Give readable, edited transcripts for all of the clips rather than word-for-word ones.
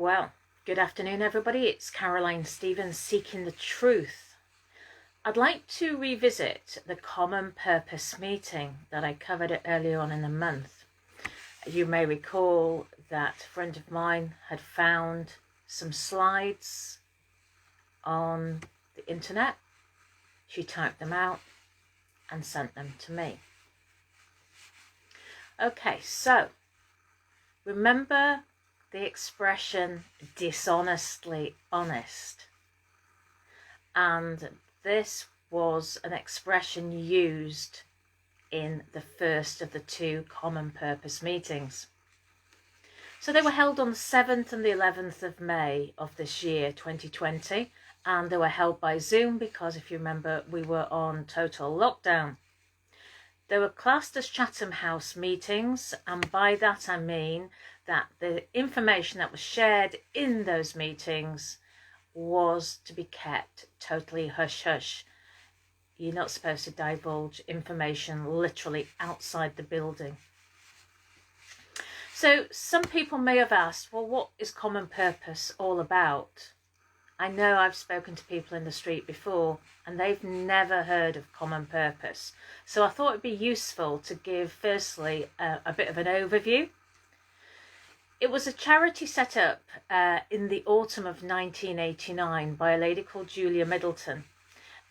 Well, good afternoon everybody, it's Caroline Stevens seeking the truth. I'd like to revisit the common purpose meeting that I covered earlier on in the month. You may recall that a friend of mine had found some slides on the internet. She typed them out and sent them to me. Okay, so remember the expression dishonestly honest, and this was an expression used in the first of the two common purpose meetings. So they were held on the 7th and the 11th of May of this year 2020, and they were held by Zoom because, if you remember, we were on total lockdown. They were classed as Chatham House meetings, and by that I mean that the information that was shared in those meetings was to be kept totally hush-hush. You're not supposed to divulge information literally outside the building. So some people may have asked, well, what is common purpose all about? I know I've spoken to people in the street before and they've never heard of common purpose. So I thought it'd be useful to give firstly a bit of an overview. It was a charity set up in the autumn of 1989 by a lady called Julia Middleton,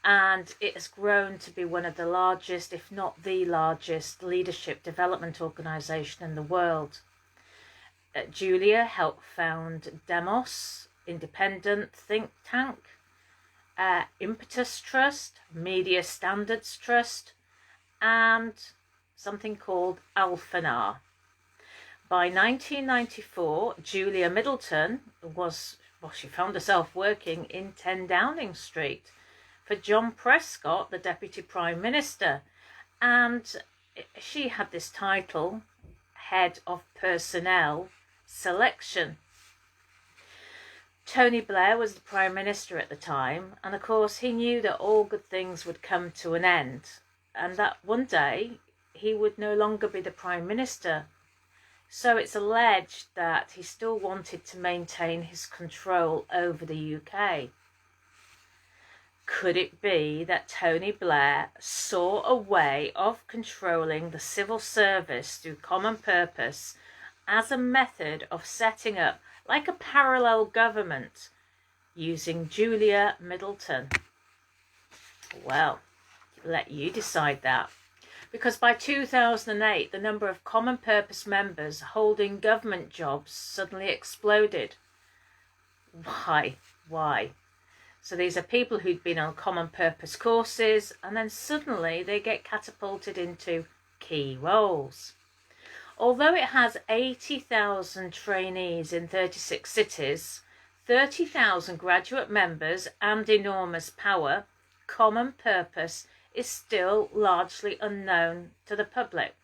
and it has grown to be one of the largest, if not the largest, leadership development organisation in the world. Julia helped found Demos, independent think tank, Impetus Trust, Media Standards Trust, and something called Alphanar. By 1994, Julia Middleton she found herself working in 10 Downing Street for John Prescott, the Deputy Prime Minister, and she had this title, Head of Personnel Selection. Tony Blair was the Prime Minister at the time, and of course he knew that all good things would come to an end, and that one day he would no longer be the Prime Minister. So it's alleged that he still wanted to maintain his control over the UK. Could it be that Tony Blair saw a way of controlling the civil service through common purpose as a method of setting up like a parallel government using Julia Middleton? Well, let you decide that. Because by 2008, the number of common purpose members holding government jobs suddenly exploded. Why? So these are people who'd been on common purpose courses, and then suddenly they get catapulted into key roles. Although it has 80,000 trainees in 36 cities, 30,000 graduate members and enormous power, common purpose is still largely unknown to the public.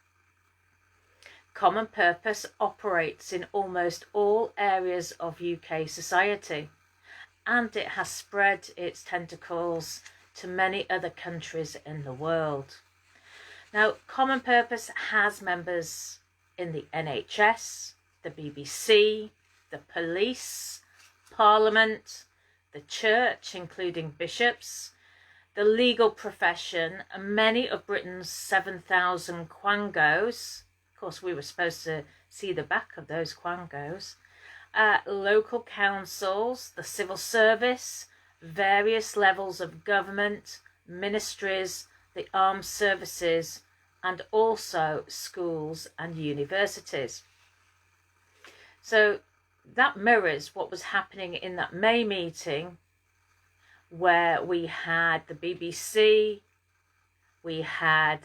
Common purpose operates in almost all areas of UK society, and it has spread its tentacles to many other countries in the world. Now, common purpose has members in the NHS, the BBC, the police, Parliament, the church, including bishops, the legal profession, and many of Britain's 7,000 quangos. Of course, we were supposed to see the back of those quangos. Local councils, the civil service, various levels of government, ministries, the armed services, and also schools and universities. So that mirrors what was happening in that May meeting, where we had the BBC, we had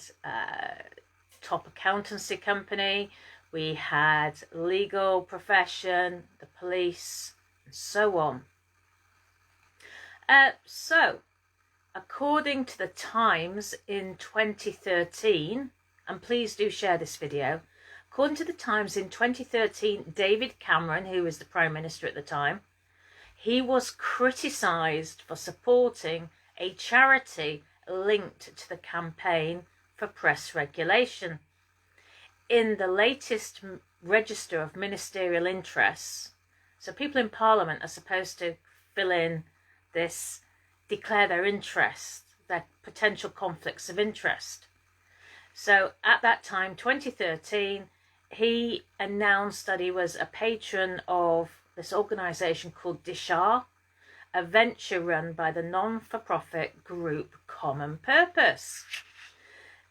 top accountancy company, we had legal profession, the police, and so on. So, according to the Times in 2013, and please do share this video, according to the Times in 2013, David Cameron, who was the Prime Minister at the time, he was criticised for supporting a charity linked to the campaign for press regulation. In the latest register of ministerial interests, So people in Parliament are supposed to fill in this, declare their interest, their potential conflicts of interest. So at that time, 2013, he announced that he was a patron of this organisation called Dishar, a venture run by the non-for-profit group Common Purpose.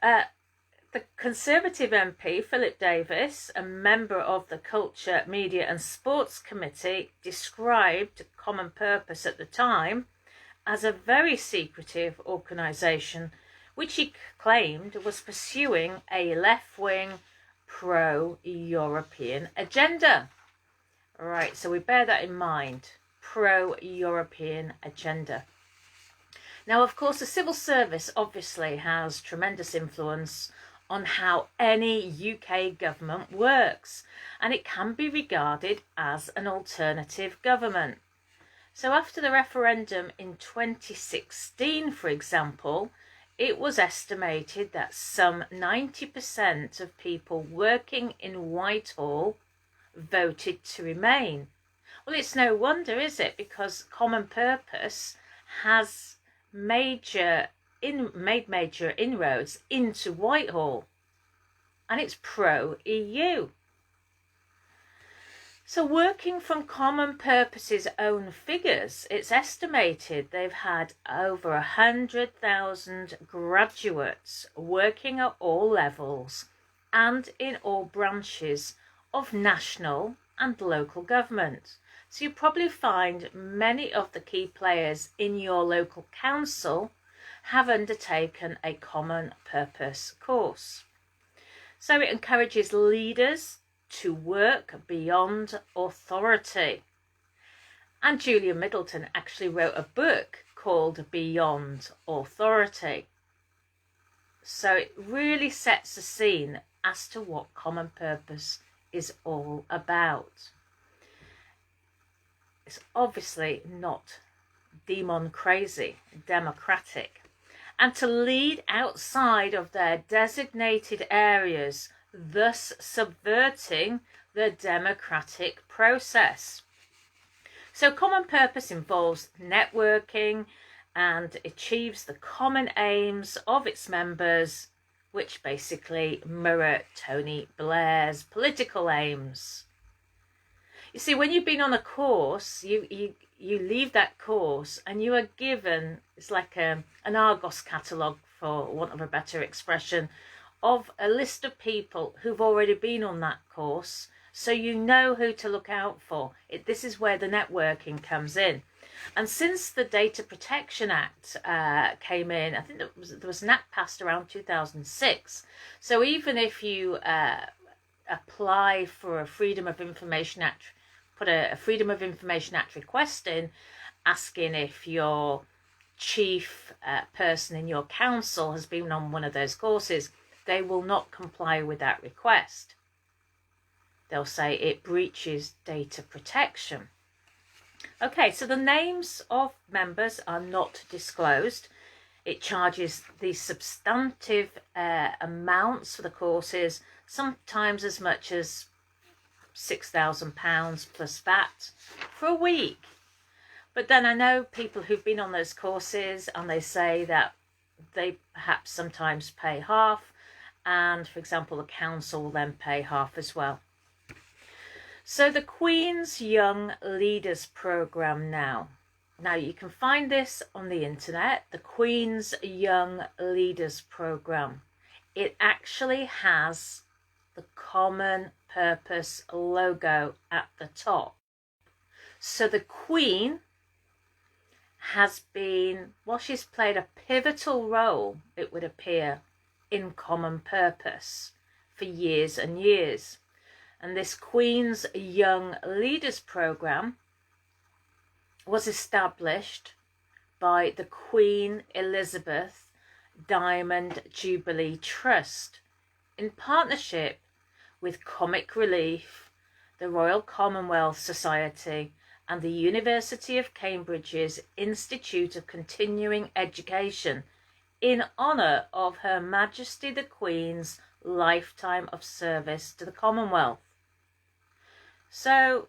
The Conservative MP, Philip Davis, a member of the Culture, Media and Sports Committee, described Common Purpose at the time as a very secretive organisation which he claimed was pursuing a left-wing pro-European agenda. Right, so we bear that in mind. Pro-European agenda. Now, of course, the civil service obviously has tremendous influence on how any UK government works, and it can be regarded as an alternative government. So after the referendum in 2016, for example, it was estimated that some 90% of people working in Whitehall voted to remain. Well, it's no wonder, is it? Because Common Purpose has made major inroads into Whitehall, and it's pro-EU. So working from Common Purpose's own figures, it's estimated they've had over 100,000 graduates working at all levels and in all branches of national and local government. So you probably find many of the key players in your local council have undertaken a Common Purpose course. So it encourages leaders to work beyond authority. And Julia Middleton actually wrote a book called Beyond Authority. So it really sets the scene as to what Common Purpose is all about. It's obviously not demon crazy, democratic. And to lead outside of their designated areas, thus subverting the democratic process. So Common Purpose involves networking and achieves the common aims of its members, which basically mirror Tony Blair's political aims. You see, when you've been on a course, you leave that course and you are given, it's like an Argos catalogue, for want of a better expression, of a list of people who've already been on that course, so you know who to look out for. This is where the networking comes in. And since the Data Protection Act came in, I think there was an act passed around 2006. So even if you apply for a Freedom of Information Act, put a Freedom of Information Act request in, asking if your chief person in your council has been on one of those courses, they will not comply with that request. They'll say it breaches data protection. Okay, so the names of members are not disclosed. It charges these substantive amounts for the courses, sometimes as much as £6,000 plus VAT for a week. But then I know people who've been on those courses and they say that they perhaps sometimes pay half, and for example the council will then pay half as well. So the Queen's Young Leaders Programme now. Now you can find this on the internet, the Queen's Young Leaders Programme. It actually has the Common Purpose logo at the top. So the Queen has been, well, she's played a pivotal role, it would appear, in Common Purpose for years and years. And this Queen's Young Leaders Programme was established by the Queen Elizabeth Diamond Jubilee Trust in partnership with Comic Relief, the Royal Commonwealth Society and the University of Cambridge's Institute of Continuing Education in honour of Her Majesty the Queen's lifetime of service to the Commonwealth. So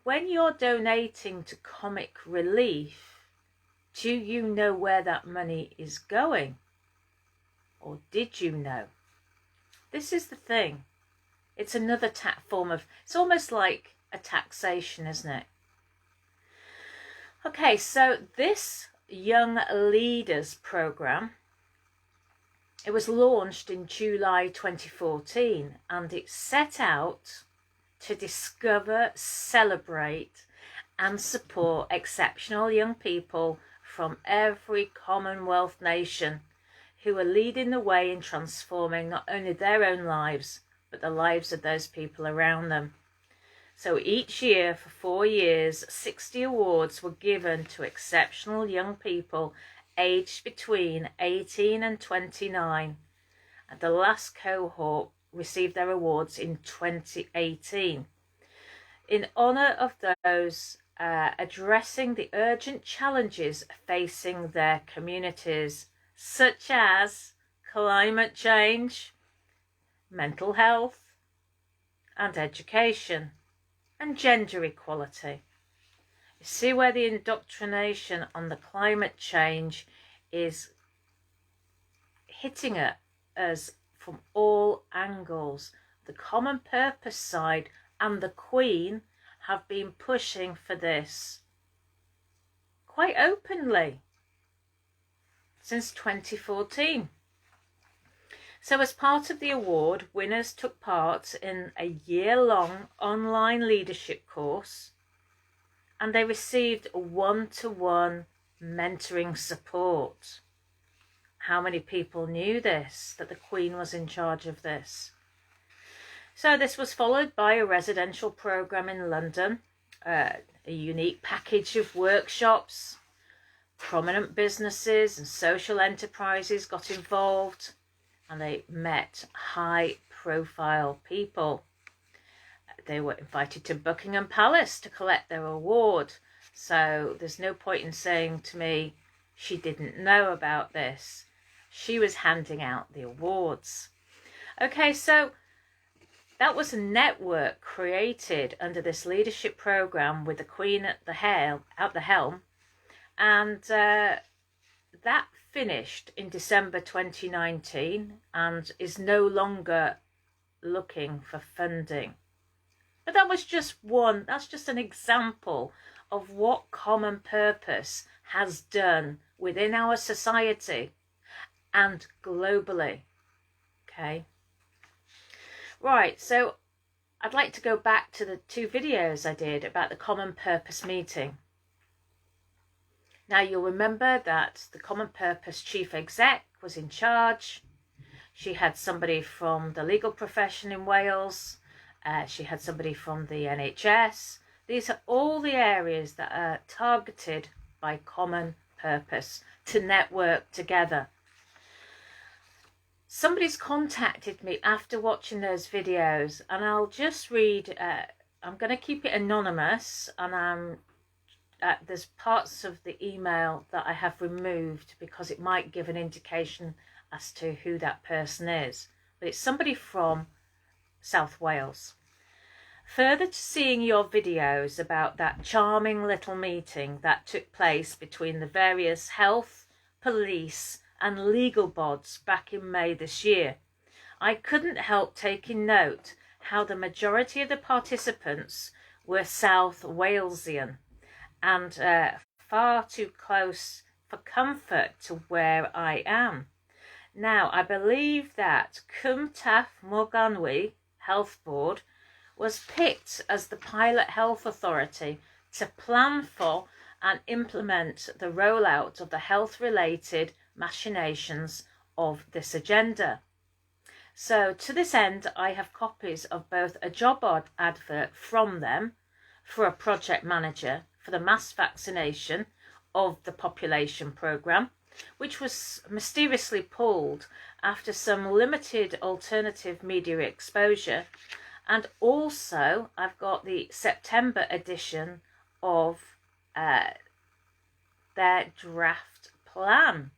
when you're donating to Comic Relief, do you know where that money is going? Or did you know? This is the thing. It's another form of, it's almost like a taxation, isn't it? Okay, so this Young Leaders program, it was launched in July 2014, and it set out to discover, celebrate and support exceptional young people from every Commonwealth nation who are leading the way in transforming not only their own lives, but the lives of those people around them. So each year for 4 years, 60 awards were given to exceptional young people aged between 18 and 29. And the last cohort received their awards in 2018. In honour of those addressing the urgent challenges facing their communities, such as climate change, mental health, and education, and gender equality. You see where the indoctrination on the climate change is hitting at us from all angles. The Common Purpose side and the Queen have been pushing for this quite openly since 2014. So as part of the award, winners took part in a year-long online leadership course, and they received one-to-one mentoring support. How many people knew this, that the Queen was in charge of this? So this was followed by a residential programme in London, a unique package of workshops. Prominent businesses and social enterprises got involved, and they met high-profile people. They were invited to Buckingham Palace to collect their award. So there's no point in saying to me she didn't know about this. She was handing out the awards. Okay, so that was a network created under this leadership program with the Queen at the helm, and that finished in December 2019 and is no longer looking for funding. But that was just that's just an example of what Common Purpose has done within our society and globally. Okay. Right, so I'd like to go back to the 2 videos I did about the Common Purpose meeting. Now you'll remember that the Common Purpose Chief Exec was in charge. She had somebody from the legal profession in Wales. She had somebody from the NHS. These are all the areas that are targeted by Common Purpose to network together. Somebody's contacted me after watching those videos, and I'll just read, I'm going to keep it anonymous, and there's parts of the email that I have removed because it might give an indication as to who that person is. But it's somebody from South Wales. Further to seeing your videos about that charming little meeting that took place between the various health, police and legal bods back in May this year, I couldn't help taking note how the majority of the participants were South Walesian and far too close for comfort to where I am. Now, I believe that Cwm Taf Morganwy Health Board was picked as the pilot health authority to plan for and implement the rollout of the health-related machinations of this agenda. So to this end, I have copies of both a job advert from them for a project manager for the mass vaccination of the population programme, which was mysteriously pulled after some limited alternative media exposure. And also I've got the September edition of their draft plan,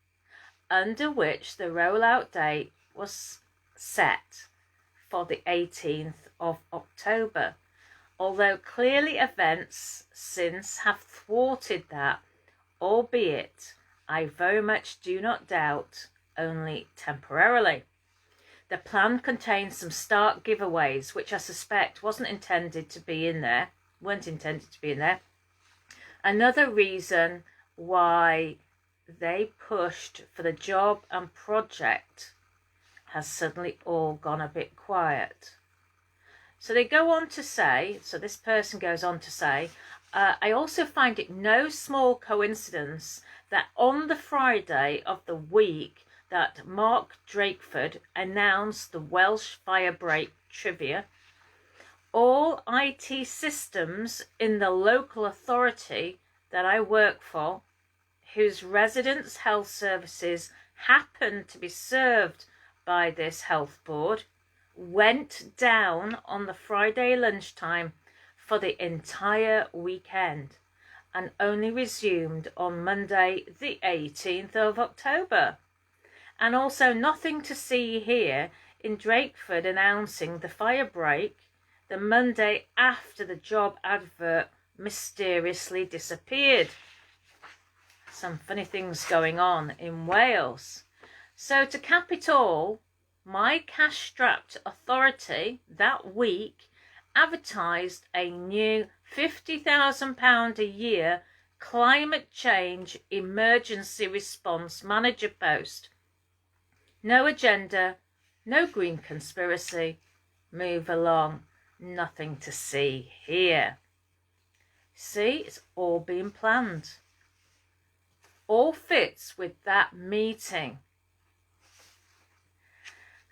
under which the rollout date was set for the 18th of October. although clearly events since have thwarted that, albeit I very much do not doubt only temporarily. The plan contains some stark giveaways, which I suspect weren't intended to be in there. Another reason why they pushed for the job and project has suddenly all gone a bit quiet. So they go on to say, so this person goes on to say, I also find it no small coincidence that on the Friday of the week that Mark Drakeford announced the Welsh Firebreak trivia, all IT systems in the local authority that I work for, whose residents' health services happen to be served by this health board, went down on the Friday lunchtime for the entire weekend and only resumed on Monday the 18th of October. And also nothing to see here in Drakeford announcing the fire break the Monday after the job advert mysteriously disappeared. Some funny things going on in Wales. So to cap it all, my cash-strapped authority that week advertised a new £50,000 a year climate change emergency response manager post. No agenda, no green conspiracy, move along, nothing to see here. See, it's all been planned. All fits with that meeting.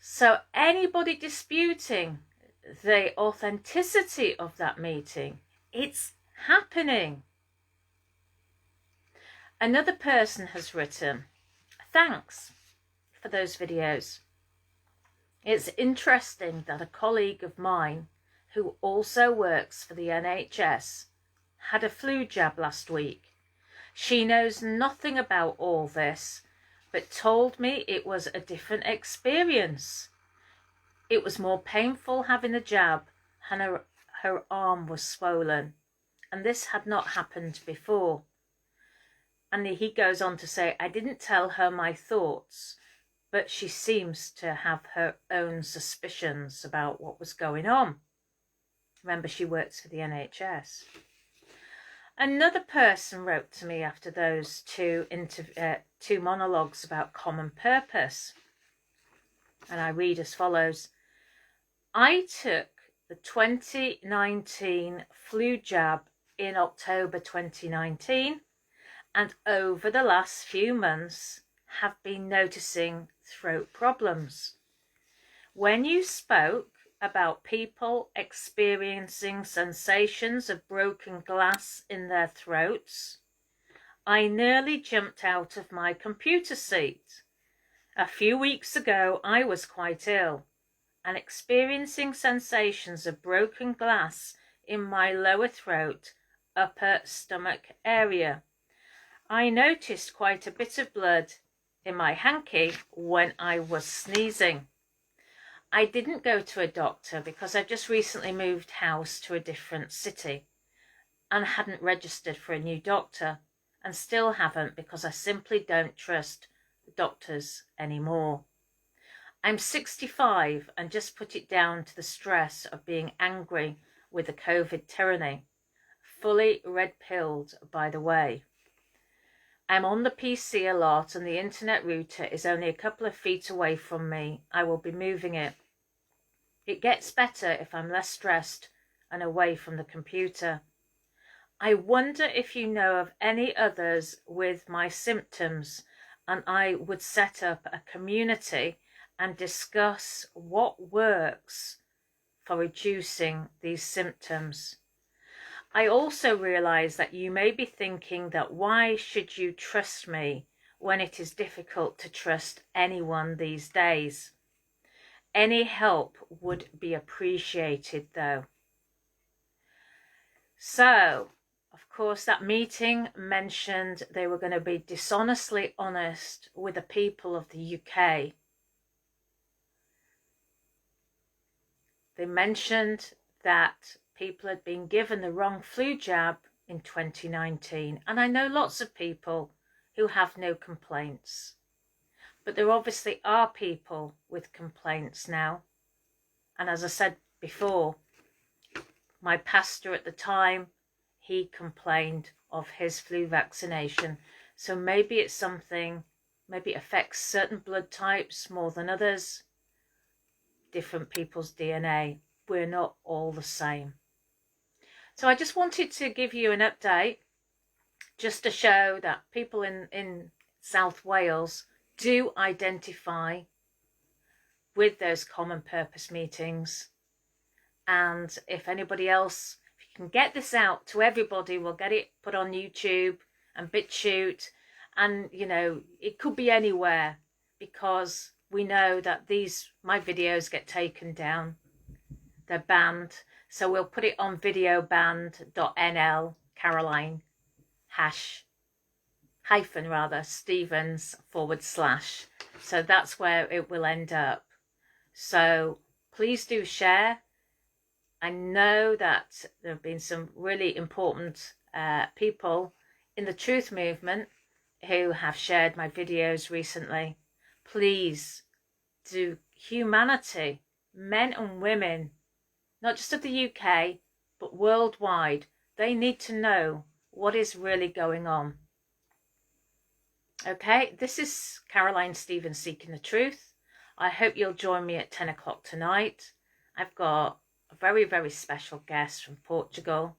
So anybody disputing the authenticity of that meeting, it's happening. Another person has written, thanks for those videos. It's interesting that a colleague of mine who also works for the NHS had a flu jab last week. She knows nothing about all this, but told me it was a different experience. It was more painful having the jab and her arm was swollen, and this had not happened before. And he goes on to say, I didn't tell her my thoughts, but she seems to have her own suspicions about what was going on. Remember, she works for the NHS. Another person wrote to me after those two monologues about common purpose. And I read as follows. I took the 2019 flu jab in October 2019, and over the last few months have been noticing throat problems. When you spoke about people experiencing sensations of broken glass in their throats, I nearly jumped out of my computer seat. A few weeks ago, I was quite ill and experiencing sensations of broken glass in my lower throat, upper stomach area. I noticed quite a bit of blood in my hanky when I was sneezing. I didn't go to a doctor because I've just recently moved house to a different city and hadn't registered for a new doctor, and still haven't because I simply don't trust doctors anymore. I'm 65 and just put it down to the stress of being angry with the COVID tyranny. Fully red-pilled, by the way. I'm on the PC a lot and the internet router is only a couple of feet away from me. I will be moving it. It gets better if I'm less stressed and away from the computer. I wonder if you know of any others with my symptoms, and I would set up a community and discuss what works for reducing these symptoms. I also realise that you may be thinking that why should you trust me when it is difficult to trust anyone these days? Any help would be appreciated though. So, of course, that meeting mentioned they were going to be dishonestly honest with the people of the UK. They mentioned that people had been given the wrong flu jab in 2019, and I know lots of people who have no complaints. But there obviously are people with complaints now. And as I said before, my pastor at the time, he complained of his flu vaccination. So maybe it's something, maybe it affects certain blood types more than others. Different people's DNA. We're not all the same. So I just wanted to give you an update just to show that people in South Wales do identify with those common purpose meetings. And if anybody else, if you can get this out to everybody, we'll get it put on YouTube and BitChute, and you know, it could be anywhere, because we know that my videos get taken down, they're banned. So we'll put it on videobanned.nl Caroline Stevens /. So that's where it will end up. So please do share. I know that there have been some really important people in the truth movement who have shared my videos recently. Please do. Humanity, men and women, not just of the UK, but worldwide, they need to know what is really going on. Okay, this is Caroline Stevens Seeking the Truth. I hope you'll join me at 10 o'clock tonight. I've got a very, very special guest from Portugal.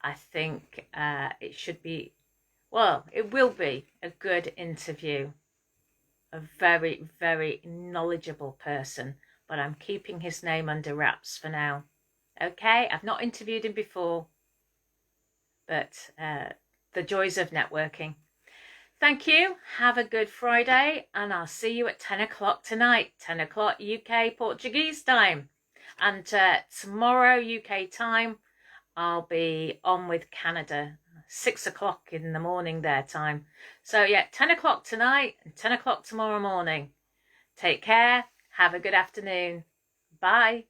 I think it should be, well, it will be a good interview. A very, very knowledgeable person, but I'm keeping his name under wraps for now. Okay, I've not interviewed him before, but the joys of networking. Thank you. Have a good Friday, and I'll see you at 10 o'clock tonight, 10 o'clock UK Portuguese time. And tomorrow UK time, I'll be on with Canada, 6 o'clock in the morning their time. So yeah, 10 o'clock tonight and 10 o'clock tomorrow morning. Take care. Have a good afternoon. Bye.